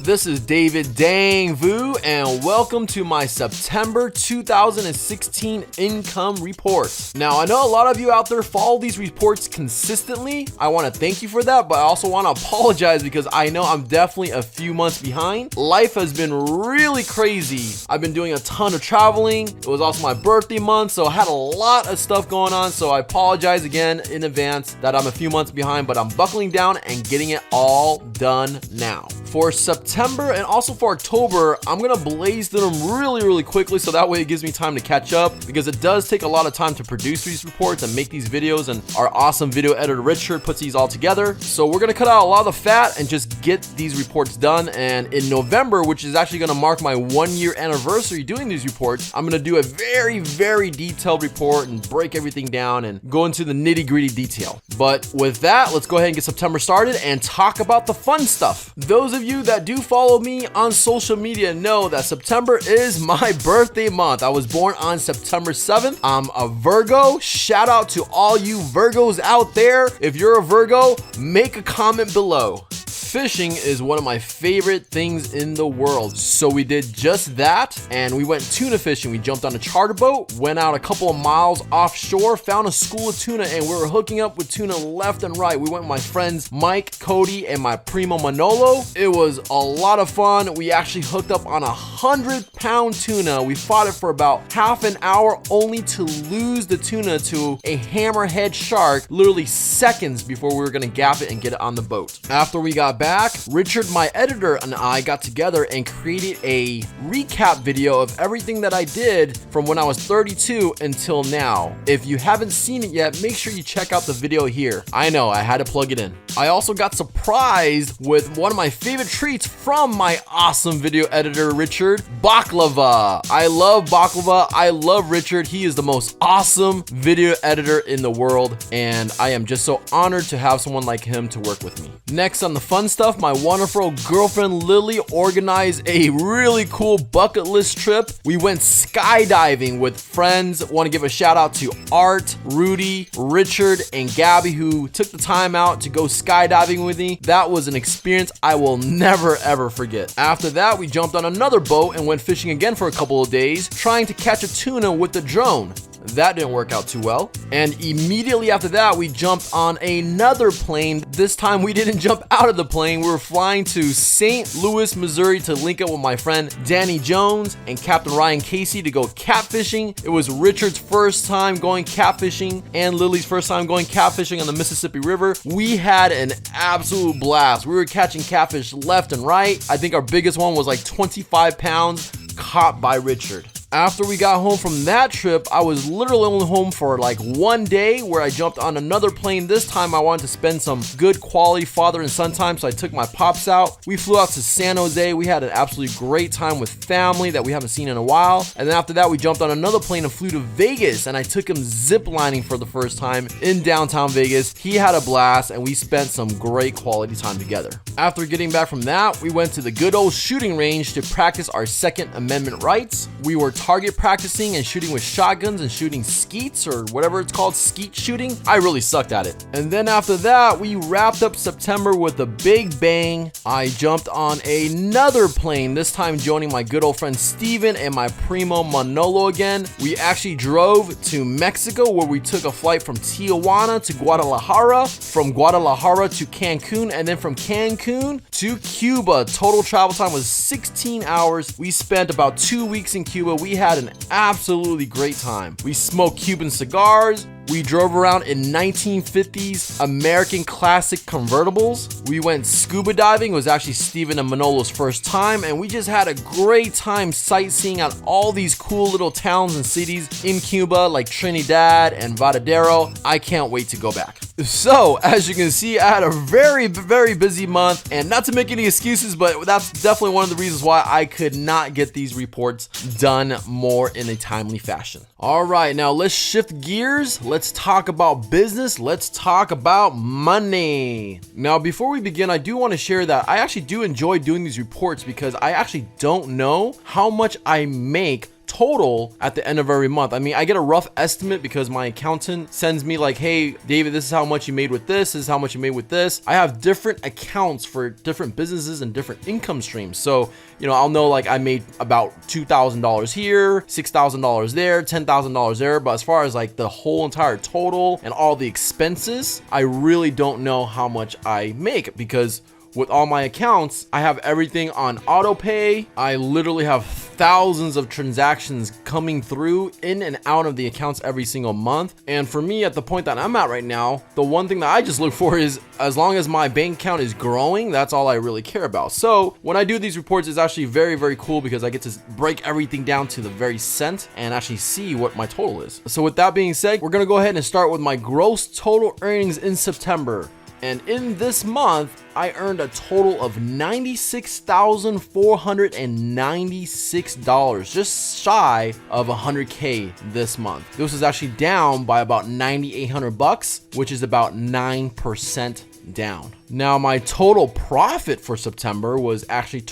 This is David Dang Vu, and welcome to my September 2016 income report. Now, I know a lot of you out there follow these reports consistently. I want to thank you for that, but I also want to apologize because I know I'm definitely a few months behind. Life has been really crazy. I've been doing a ton of traveling. It was also my birthday month, so I had a lot of stuff going on, so I apologize again in advance that I'm a few months behind, but I'm buckling down and getting it all done now. For September and also for October, I'm gonna blaze through them really quickly so that way it gives me time to catch up, because it does take a lot of time to produce these reports and make these videos, and our awesome video editor Richard puts these all together. So we're gonna cut out a lot of the fat and just get these reports done. And in November, which is actually gonna mark my 1-year anniversary doing these reports, I'm gonna do a very detailed report and break everything down and go into the nitty-gritty detail. But with that, let's go ahead and get September started and talk about the fun stuff. Those of you that do follow me on social media know that September is my birthday month. I was born on September 7th. I'm a Virgo. Shout out to all you Virgos out there. If you're a Virgo, make a comment below. Fishing is one of my favorite things in the world. So we did just that, and we went tuna fishing. We jumped on a charter boat, went out a couple of miles offshore, found a school of tuna, and we were hooking up with tuna left and right. We went with my friends Mike, Cody, and my primo Manolo. It was a lot of fun. We actually hooked up on 100-pound tuna. We fought it for about half an hour only to lose the tuna to a hammerhead shark literally seconds before we were gonna gap it and get it on the boat. After we got back, Richard, my editor, and I got together and created a recap video of everything that I did from when I was 32 until now. If you haven't seen it yet, make sure you check out the video here. I know, I had to plug it in. I also got surprised with one of my favorite treats from my awesome video editor, Richard, baklava. I love baklava. I love Richard. He is the most awesome video editor in the world, and I am just so honored to have someone like him to work with me. Next on the fun stuff, my wonderful girlfriend Lily organized a really cool bucket list trip. We went skydiving with friends. Want to give a shout out to Art, Rudy, Richard, and Gabby, who took the time out to go skydiving with me. That was an experience I will never ever forget. After that, we jumped on another boat and went fishing again for a couple of days, trying to catch a tuna with the drone. That didn't work out too well. And immediately after that, we jumped on another plane. This time we didn't jump out of the plane. We were flying to St. Louis, Missouri to link up with my friend Danny Jones and Captain Ryan Casey to go catfishing. It was Richard's first time going catfishing and Lily's first time going catfishing on the Mississippi River. We had an absolute blast. We were catching catfish left and right. I think our biggest one was like 25 pounds caught by Richard. After we got home from that trip, I was literally only home for like 1 day, where I jumped on another plane. This time I wanted to spend some good quality father and son time, so I took my pops out. We flew out to San Jose. We had an absolutely great time with family that we haven't seen in a while. And then after that, we jumped on another plane and flew to Vegas, and I took him zip lining for the first time in downtown Vegas. He had a blast, and we spent some great quality time together. After getting back from that, we went to the good old shooting range to practice our Second Amendment rights. We were target practicing and shooting with shotguns and shooting skeets, or whatever it's called, skeet shooting. I really sucked at it. And then after that, we wrapped up September with a big bang. I jumped on another plane, this time joining my good old friend Steven and my primo Manolo again. We actually drove to Mexico, where we took a flight from Tijuana to Guadalajara, from Guadalajara to Cancun, and then from Cancun to Cuba. Total travel time was 16 hours. We spent about 2 weeks in Cuba. We had an absolutely great time. We smoked Cuban cigars. We drove around in 1950s American classic convertibles. We went scuba diving. It was actually Steven and Manolo's first time, and we just had a great time sightseeing out all these cool little towns and cities in Cuba, like Trinidad and Varadero. I can't wait to go back. So, as you can see, I had a very busy month, and not to make any excuses, but that's definitely one of the reasons why I could not get these reports done more in a timely fashion. All right, now let's shift gears. Let's talk about business. Let's talk about money. Now, before we begin, I do want to share that I actually do enjoy doing these reports, because I actually don't know how much I make total at the end of every month. I mean, I get a rough estimate because my accountant sends me like, hey, David, this is how much you made with this is how much you made with this. I have different accounts for different businesses and different income streams. So, I'll know like I made about $2,000 here, $6,000 there, $10,000 there. But as far as like the whole entire total and all the expenses, I really don't know how much I make because with all my accounts, I have everything on auto pay. I literally have thousands of transactions coming through in and out of the accounts every single month. And for me, at the point that I'm at right now, the one thing that I just look for is as long as my bank account is growing, that's all I really care about. So when I do these reports, it's actually very, very cool because I get to break everything down to the very cent and actually see what my total is. So with that being said, we're gonna go ahead and start with my gross total earnings in September. And in this month, I earned a total of $96,496, just shy of 100K this month. This is actually down by about $9,800, which is about 9% down. Now, my total profit for September was actually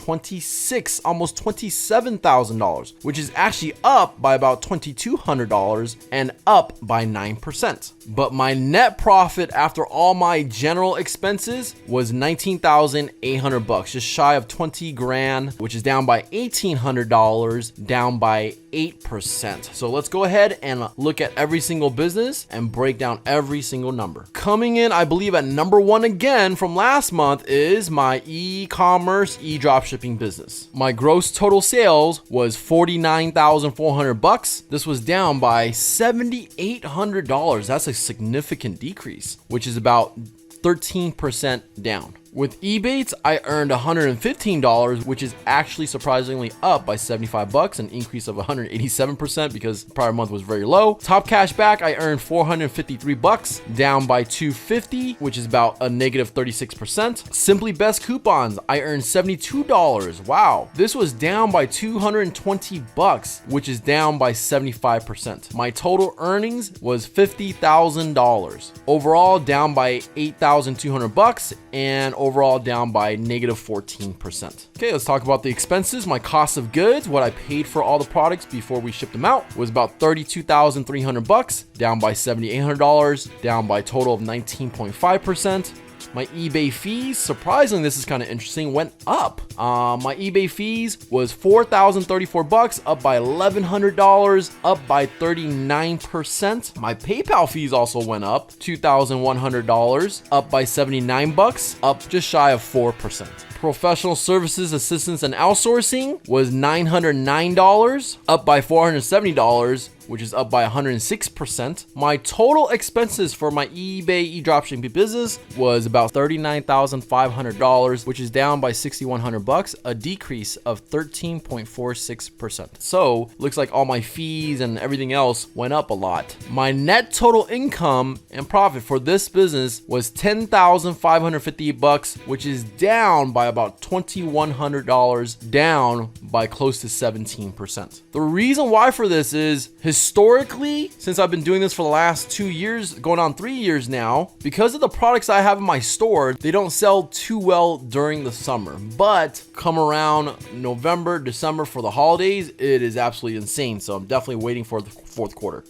almost $27,000, which is actually up by about $2,200 and up by 9%. But my net profit after all my general expenses was $19,800, just shy of 20 grand, which is down by $1,800, down by 8%. So let's go ahead and look at every single business and break down every single number. Coming in, I believe at number one again from last month is my e-commerce e-dropshipping business. My gross total sales was $49,400. This was down by $7,800. That's a significant decrease, which is about 13% down. With Ebates, I earned $115, which is actually surprisingly up by $75, an increase of 187% because the prior month was very low. Top Cash Back, I earned $453, down by $250, which is about a negative 36%. Simply Best Coupons, I earned $72. Wow, this was down by $220, which is down by 75%. My total earnings was $50,000. Overall, down by $8,200 and overall down by negative 14%. Okay, let's talk about the expenses. My cost of goods, what I paid for all the products before we shipped them out, was about $32,300, down by $7,800, down by a total of 19.5%. My eBay fees, surprisingly, this is kind of interesting, went up. My eBay fees was $4,034, up by $1,100, up by 39%. My PayPal fees also went up, $2,100, up by $79, up just shy of 4%. Professional services, assistance, and outsourcing was $909, up by $470, which is up by 106%. My total expenses for my eBay e-dropshipping business was about $39,500, which is down by $6,100, a decrease of 13.46%. So looks like all my fees and everything else went up a lot. My net total income and profit for this business was $10,550, which is down by about $2,100, down by close to 17%. The reason why for this is historically, since I've been doing this for the last 2 years, going on 3 years now, because of the products I have in my store, they don't sell too well during the summer. But come around November, December for the holidays, it is absolutely insane. So I'm definitely waiting for the fourth quarter.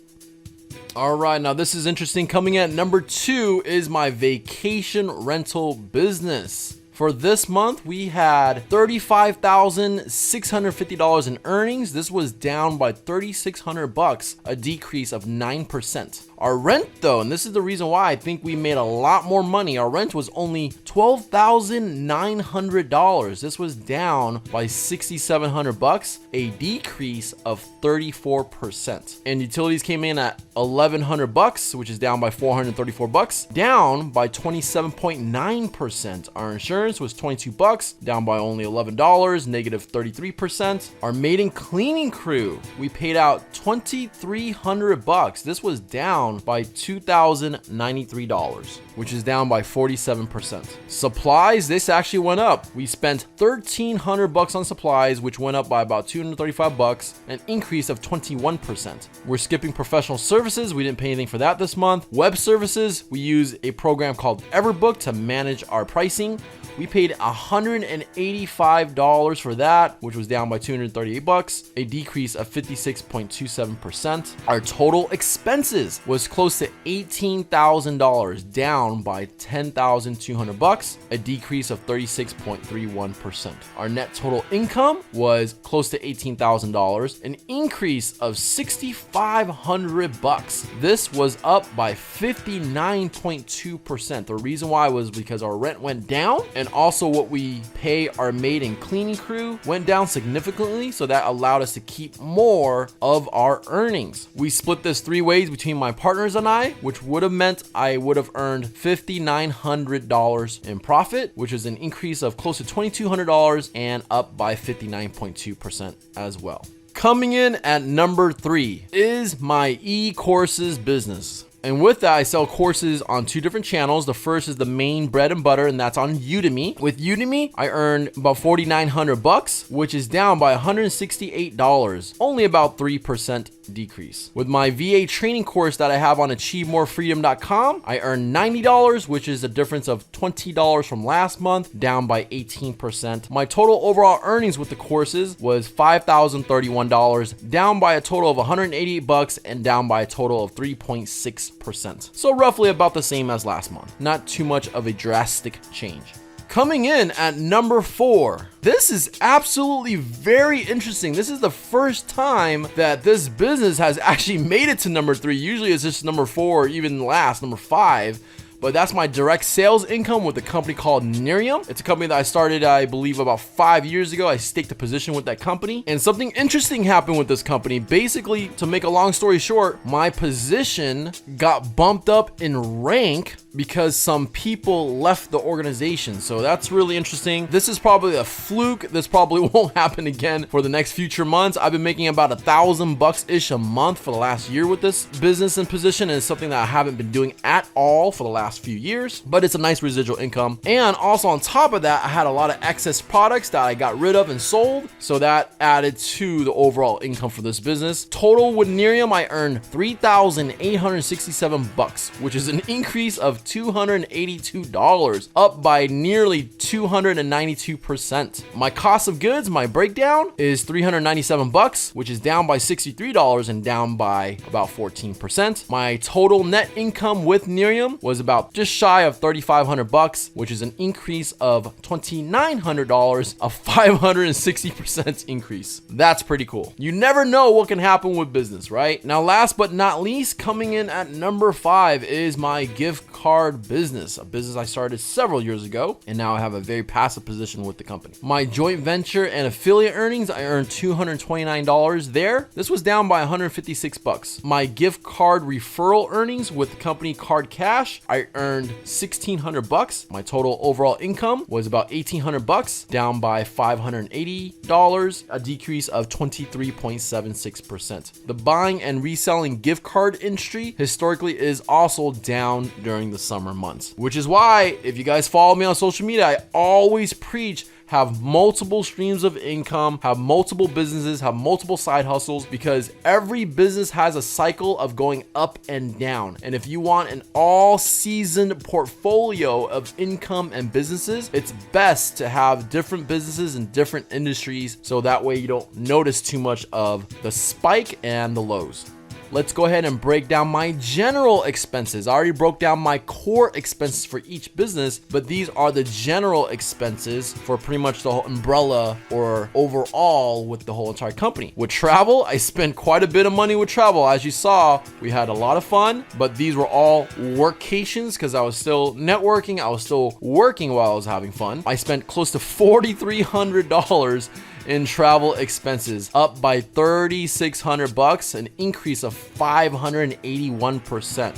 All right, now this is interesting. Coming in at number 2 is my vacation rental business. For this month, we had $35,650 in earnings. This was down by $3,600, a decrease of 9%. Our rent though, and this is the reason why I think we made a lot more money, our rent was only $12,900. This was down by $6,700, a decrease of 34%. And utilities came in at $1,100, which is down by $434, down by 27.9%. Our insurance was $22, down by only $11, negative 33%. Our maid and cleaning crew, we paid out $2,300. This was down by $2,093, which is down by 47%. Supplies, this actually went up. We spent $1,300 on supplies, which went up by about $235, an increase of 21%. We're skipping professional services. We didn't pay anything for that this month. Web services, we use a program called Everbook to manage our pricing. We paid $185 for that, which was down by $238, a decrease of 56.27%. Our total expenses was close to $18,000, down by $10,200, a decrease of 36.31%. Our net total income was close to $18,000, an increase of $6,500. This was up by 59.2%. The reason why was because our rent went down, and also what we pay our maid and cleaning crew went down significantly, so that allowed us to keep more of our earnings. We split this 3 ways between my partners and I, which would have meant I would have earned $5,900 in profit, which is an increase of close to $2,200 and up by 59.2% as well. Coming in at number 3 is my eCourses business. And with that, I sell courses on 2 different channels. The first is the main bread and butter, and that's on Udemy. With Udemy, I earn about $4,900, which is down by $168, only about 3% decrease. With my VA training course that I have on achievemorefreedom.com, I earn $90, which is a difference of $20 from last month, down by 18%. My total overall earnings with the courses was $5,031, down by a total of $188 and down by a total of 3.6%. So roughly about the same as last month. Not too much of a drastic change. Coming in at number 4. This is absolutely very interesting. This is the first time that this business has actually made it to number 3. Usually it's just number 4 or even last, number 5. But that's my direct sales income with a company called Nerium. It's a company that I started, I believe, about 5 years ago. I staked a position with that company. And something interesting happened with this company. Basically, to make a long story short, my position got bumped up in rank because some people left the organization. So that's really interesting. This is probably a fluke. This probably won't happen again for the next future months. I've been making about $1,000-ish a month for the last year with this business and position. And it's something that I haven't been doing at all for the last few years, but it's a nice residual income. And also on top of that, I had a lot of excess products that I got rid of and sold. So that added to the overall income for this business. Total with Nerium, I earned $3,867, which is an increase of $282, up by nearly 292%. My cost of goods, my breakdown is $397, which is down by $63 and down by about 14%. My total net income with Nerium was about just shy of $3,500, which is an increase of $2,900, a 560% increase. That's pretty cool. You never know what can happen with business, right? Now, last but not least, coming in at number 5 is my gift card business, a business I started several years ago, and now I have a very passive position with the company. My joint venture and affiliate earnings, I earned $229 there. This was down by $156. My gift card referral earnings with the company Card Cash, I earned $1,600. My total overall income was about $1,800, down by $580, a decrease of 23.76%. The buying and reselling gift card industry historically is also down during the summer months, which is why if you guys follow me on social media, I always preach have multiple streams of income, have multiple businesses, have multiple side hustles, because every business has a cycle of going up and down. And if you want an all-season portfolio of income and businesses, it's best to have different businesses in different industries, so that way you don't notice too much of the spike and the lows. Let's go ahead and break down my general expenses. I already broke down my core expenses for each business, but these are the general expenses for pretty much the whole umbrella or overall with the whole entire company. With travel, I spent quite a bit of money with travel. As you saw, we had a lot of fun, but these were all workations because I was still networking. I was still working while I was having fun. I spent close to $4,300 in travel expenses, up by $3,600, an increase of 581%.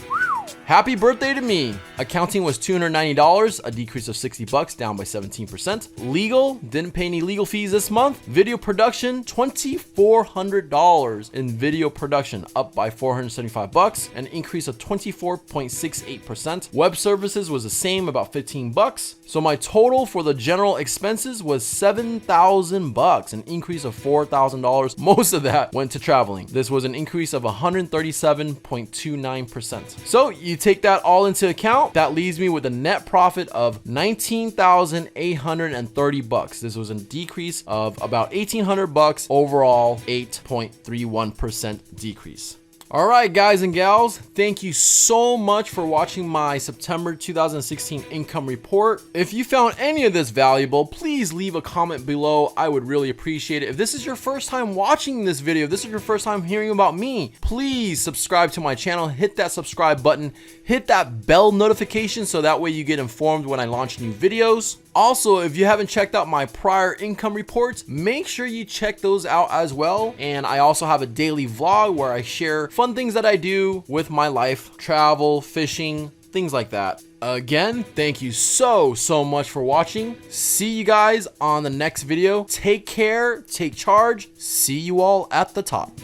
Happy birthday to me. Accounting was $290, a decrease of $60, down by 17%. Legal, didn't pay any legal fees this month. Video production, $2,400 in video production, up by $475, an increase of 24.68%. Web services was the same, about $15. So my total for the general expenses was $7,000, an increase of $4,000. Most of that went to traveling. This was an increase of 137.29%. So you take that all into account, that leaves me with a net profit of $19,830. This was a decrease of about $1,800 overall, 8.31% decrease. All right, guys and gals, thank you so much for watching my September 2016 income report. If you found any of this valuable, please leave a comment below. I would really appreciate it. If this is your first time watching this video, if this is your first time hearing about me, please subscribe to my channel, hit that subscribe button, hit that bell notification so that way you get informed when I launch new videos. Also, if you haven't checked out my prior income reports, make sure you check those out as well. And I also have a daily vlog where I share fun things that I do with my life, travel, fishing, things like that. Again, thank you so much for watching. See you guys on the next video. Take care, take charge. See you all at the top.